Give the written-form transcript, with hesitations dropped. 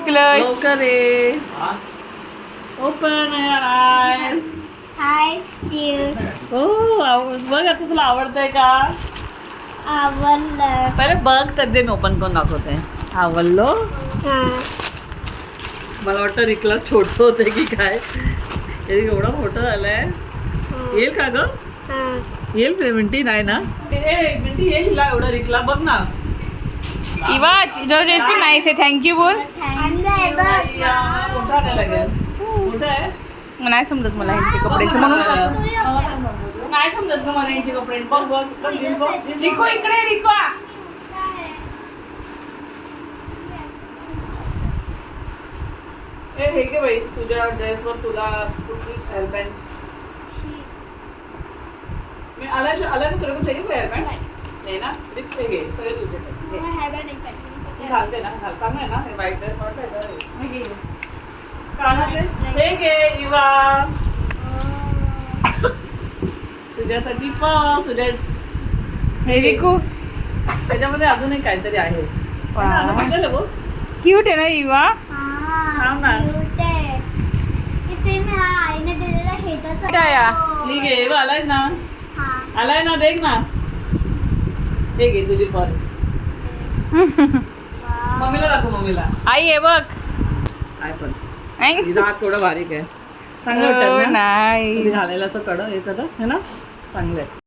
Clutch. लवकर ये. Open I. हाय हो बघ आता तुला आवडतंय का? आवडलं. पहिले बघ तर दे मी ओपन करून दाखवते. आवडलो. हा. मला वाटतं रिकला छोटं होतं की काय. हे एवढं मोठं झालंय. येईल का ग? हा. येईल मिंटी नाही ना? मिंटी येईल हिला एवढं रिकला बघ ना. इवा तुझं रेसिपी नाईस आहे. थँक्यू बोल. मोठा नाही लागेल. मोठा आहे. नाही समजत मला यांचे कपड्याचं म्हणून नाही समजत ग मला यांचे कपड्यांचं. बघ बघ बघ. रिको इकडे रिको. हे घे बाई तुझ्या ड्रेसवर तुला कुठली हेअरबँड मी आला ना तुला पण चाहिए हेअरबँड नाही ना रिक हे घे सगळे तुझे घालते ना घाल चांगलं आहे ना हे वाईट आहे कानातले हे घे इवा तुझ्यासाठी पण तुझ्या हे रिको त्याच्यामध्ये अजूनही काहीतरी आहे क्यूट आहे ना इवा. थांब ना. ठीक आहे इवा आलाय ना आलाय ना देख ना हे घे तुझी पर्स मम्मीला दाखव मम्मीला आई आहे बघ. काय पण ऐक. हिचा हात थोडं बारीक आहे चांगलं वाटतं ना नाही घालायला असं कडं हे कदा है ना चांगलं आहे